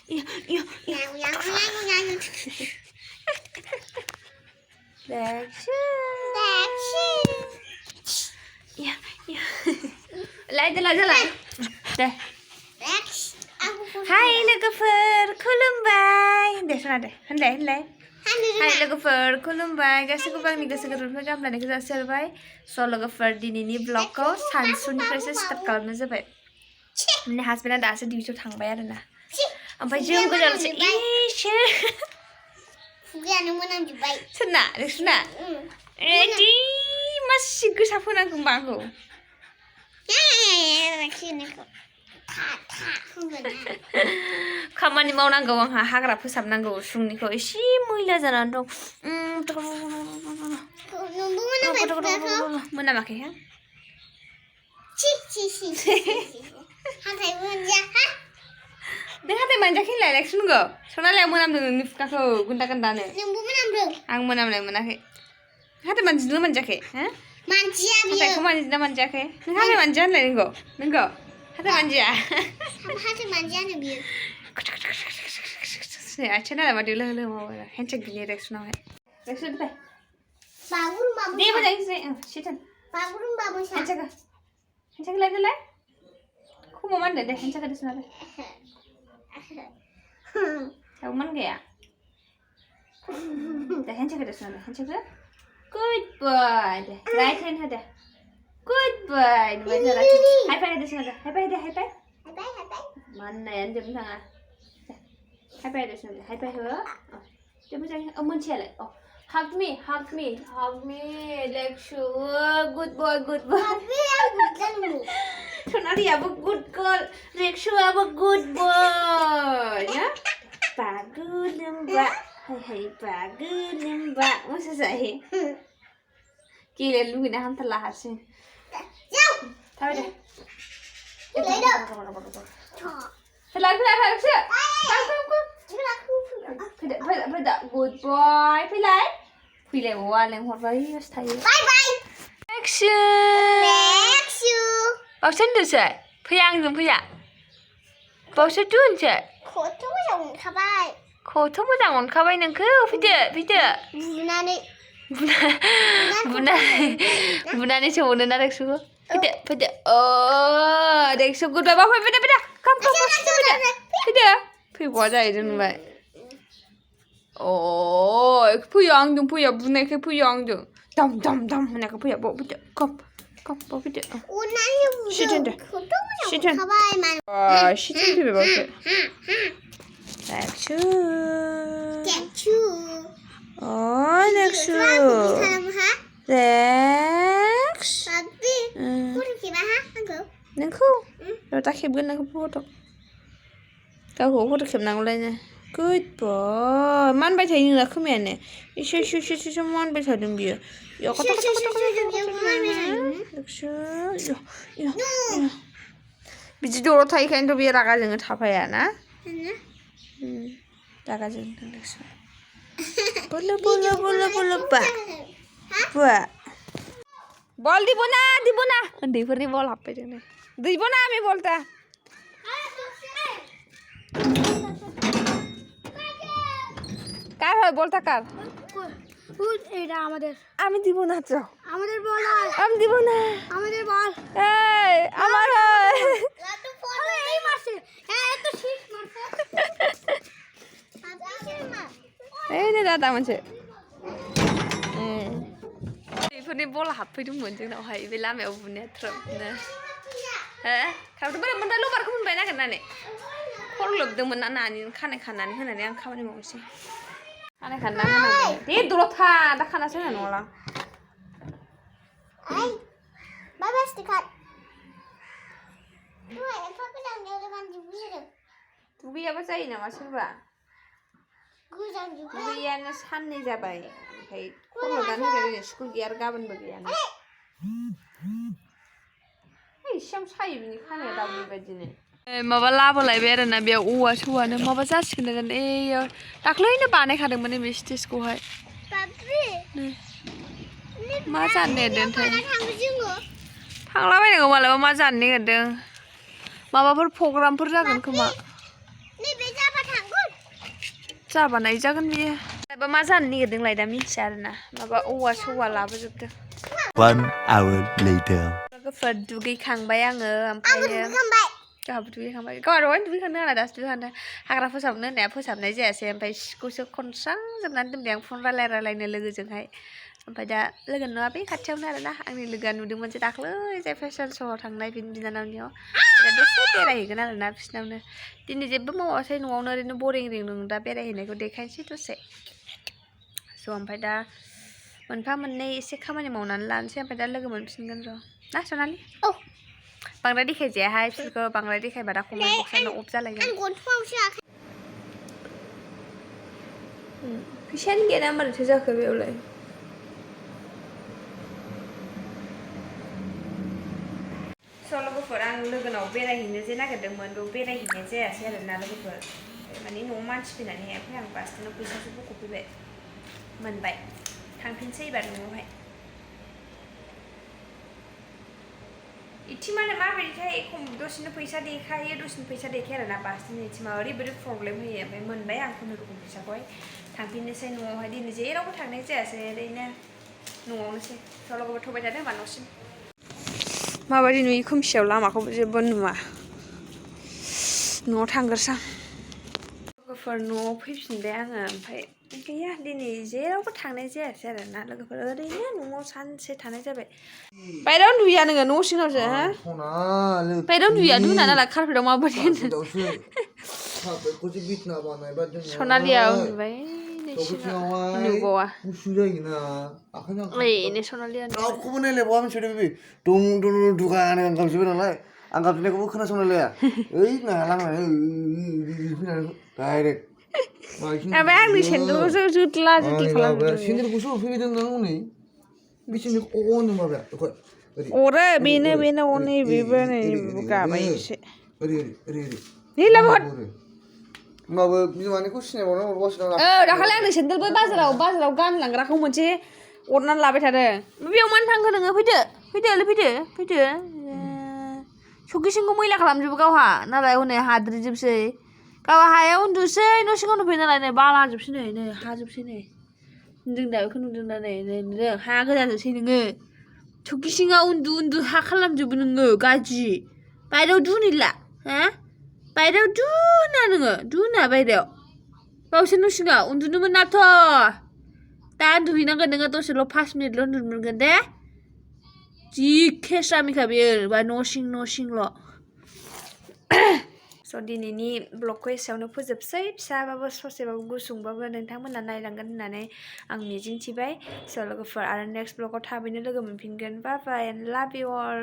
Deh. Hai Lwgwpwr Kulumbai. Deh sana deh. Handai. Hai Lwgwpwr Kulumbai. Gaसैखौबो आंनि गोसो गोरबोनिफ्राय गाहाम हामलायनायखौ जासिहरबाय। स' Lwgwpwr दिनैनि ब्लगखौ सानसुनिफ्रायसो स्टार्ट खालामनाय जाबाय। माने हासबेन्डआ दासो डिउटियाव थांबाय आरोना। ओमफ्राय जों गोजानसो इसे खुगायानो मोनामजोब्बाय। सोरना? नोंसोरना? एदि मासि गोसा फोनांगौ माखौ? खामानि मावनांगौ आंहा हाग्रा फोसाबनांगौ उसुंनिखौ एसे मैला जानानै दं। मोनामाखै हा? नों हाथाय मानजाखैलाय लेक्सुनखौ? सनालिया मोनामदों नोंनि खुगाखौ गुन्दा-गुन्दानो। नोंबो मोनामदों। आं मोनामनाय मोनाखै। हाथाय मानजिदोंना मानजाखै? हा? मानजिया बियो। हाथायखौ मानजिदोंना मानजायाखै? नों हाथाय मानजिया होनलाय नोंखौ? हाथाय मानजिया? हाथाय मानजियानो बियो। आथिं नालाय माथो लोहो मावो हेन्डसेक बिनि रेक्सनावहाय। रेक्सन फै। बागुरुम्बा दे मोजाङै जिराय सिथोन। बागुरुम्बा मोसा। हेन्डसेक लायदोलाय। खमाव मा होनदों दे हेन्डसेक होदो सोनालाय। Tahu man gak? Dah handshake ada sana, handshake ada. Good boy, dah. Right hand ada. Good boy. High five ada sana, high five ada, high five. Mana yang jam tengah? High five ada sana, high five ho. Jam tengah. Oh muncul lagi. Oh, hug me. Like so, good boy. Sonali abu good girl, Reksu abu good boy, ya? Bagulumba, hai bagulumba, masa saya? Kira lu ini hantar lah hasil. Tahu deh. Pelak, sih. Pelak, good boy, pelak. Pelak, wah, lengkap banget, stay. Bye. Action. Bawasan tu saya, puyang tu puyang. Bawasan tu saya. Kotor macam kabai. Kotor macam orang kabai nengke, pide. Bunani cuma nak reksu. Pide. Oh, reksu good bye. Pide. Come. Pide. Pide bawa aja ni baik. Oh, puyang tu bunai ke puyang tu. Dam. Mana ke puyang bawa pide. Come, bawa pide. Shiten. Kabai man. Oh, shiten tu bawa pide. Reksu. Oh, Reksu. Rex. Tapi, kau gimana ha? Nengku. Lo tak kebun nengku foto. Kau foto kebun nengulanya. Good boy. Man baca ini nak kemana? Isu man baca dia. Ya kata. Reksu. Ya. Biji dulu thai kan tu biar raga jangan apa ya na? Raga jangan Reksu. Bola pak. Bol di bona. Di pernah bol apa je ni? Di bona kami bolta. Kar hoy bolta kar. এটা আমাদের আমি দিব না তো আমাদের বল আমি দিব না আমাদের বল এই আমার হয় তো ফোন এই মারছে এত শীত মারছে এই যে দাদা मोनसे बेफोरनि बल हाबफैदोंमोन जोंनावहाय बे लामायाव बुनाया ट्रपनो हो थाबथ' बोरै मोनबाय लबारखौ मोनबाय नागिरनानै खर लोबदोंमोन ना नानि खानाय खानानै होनानै आं खामानि मावनोसै खानाय खानानै होनानै दे दलद था दा खानासो होनाय नङालां Ay, babas dekat. Tuh, apa bilang dia dengan juga. दुगैयाबा जायो नामा सोरबा Gudang juga. दुगैयानो साननै जाबाय ओमफ्राय खर'दानो होबाय स्कुल गैया आरो गाबोनबो गैयानो एसेबां सायो बिनि खानाया दाउनि बायदिनो माबा लाबोलायबाय आरोना बेयाव औवा सौवानो माबा जासिगोन दान एयाव दाख्लैनो बानायखादोंमोन बे स्टेजखौहाय मा जानो नागिरदोंथाय थांलाबायनांगौ मालाबा मा जानो नागिरदों माबाफोर प्रग्रामफोर जागोन खोमा नैबे जाबा थांनो जा बानायजागोन बियो माबा मा जानो नागिरदोंलाय दा मिथिया आरोना माबा औवा सौवा लाबोजोबदों 1 hour later. लोगोफोर दुगैखांबाय आङो ओमफ्रायो गाहाबो दुगैखांबाय गावहा दहायनो दुगैखांदों आंना दासो दुगैखांदों हाग्रा फोसाबनो होननाया फोसाबनाय जायासै ओमफ्राय सिखौसो खनस्रांजोबनानै दोनबाय आं फन रायलायनो लोगोजोंहाय ओमफ्राय दा लोगो नङा बे खाथियावनो आरोना आंनि लोगोआ नुदोंमोन जे दाख्लै जाय फेसन श'आव थांनाय बिनि बिनानावनियाव दसे बेरायहैगोन आरोना बिसिनावनो दिनै जेबो मावासै न'आवनो ओरैनो बरिं रिं दं दा बेरायहैनायखौ देखायनोसै दसे स' ओमफ्राय दा मोनफा मोननै एसे खामानि मावनानै लानोसै ओमफ्राय दा लोगो मोनफिनगोन र' ना सनालि औ बांद्राय देखायजायाहाय बिसोरखौ बांद्राय देखायबा दा कमेन्ट बक्सआनो अफ जालायगोन फैसायानो गैया मारैथो जाखो बेयावलाय स' लोगोफोर आं लोगोनाव बेरायहैनो जे नागिरदोंमोन बेयाव बेरायहैनाय जायासै आरोना लोगोफोर माने न'आव मानसि फैनानै ओमफ्राय आं बासजोंनो फैसासो बख'फैबाय मोनबाय थांफिनसै एबार न'आवहाय इथिमानो माबायदिथाय दसेनो फैसा देखायो दसेनो फैसा देखाया आरोना बासनि इथिमा ओरैबायदि प्रब्लेम होयो ओमफ्राय मोनबाय आं खुनुरुखुम फैसाखौहाय थांफिननोसै न'आवहाय दिनै जेरावबो थांनाय जायासै ओरैनो न'आवनोसै स' लोगोफोर थबाय थादों होनबा न'सिम माबायदि नुयो खोमसियाव लामाखौबो जेबो नुवा न'आव थांग्रोसां लोगोफोर न'आव फैफिनबाय आङो ओमफ्राय गैया दिनै जेरावबो थांनाय जायासै आरोना लोगोफोर ओरैनो न'आव सानसे थानाय जाबाय बायरायाव नुया नोङो न' सिङावसो हा बायरायाव नुया दुना नालाय कारपेटाव माबायदि सनालिया उन्दुबाय नुबावा ओइनो सनालिया रावखौबो नायलायबावा मिथिबाय बे दं दुगानो आं गाबजोबबाय नालाय आं गाबज्रिनायखौबो खोनासंलायलाया ओइ नालांनानै फैनानै डाइरेक्ट ओमफ्राय आंनि सेन्देलखौसो जुदला जुदि खालामजोबदों सेन्देलखौसो होफैदों नों हनै बिसिनि होनदों माबाया अरो बेनो नै बेबो नै गाबाय एसे ओरै नै लाबोहर होमबाबो बिमानिखौ सिनायबावनो हरबावसो नामा दाखालि आंनि सेन्देल बै बाजाराव गानलांग्राखौ मोनसे अरनानै लाबाय थादों बेयाव मानो थांखो नोङो फैदो सकेसिंखौ मैला खालामजोबो गावहा नालाय हनै हाद्रिजोबसै गावहा हायाव उन्दुसै न' सिङाव नुफैयो नालाय नै बालाजोबसै नै हाजोबसै नै नुदों दा बेखौ नुदों दा नै नुदों हा गोजाजोबसै नोङो सकेसिङाव उन्दु हा खालामजोबो नोङो गाज्रि बायहेरायाव दुनैला हा बायहेरायाव दुना बायहेरायाव गावसोर न' सिङाव उन्दुनो मोनाथ' दा उन्दुहैनांगोन नोङो दसेल' 5 मिनिटल' उन्दुनो मोनगोन दे जि खेस्रामिखा बेयो बा न' सिंल' स' दिनैनि ब्लगखौ एसेयावनो फोजोबसै फिसाबाबो ससेबाबो गुसुंबाबो नोंथांमोना नायलांगोन होननानै आं मिजिंथिबाय स' लोगोफोर आरो नेक्स्ट ब्लगाव थाबैनो लोगो मोनफिनगोन बाय बाय एन्ड लाभ इउ अल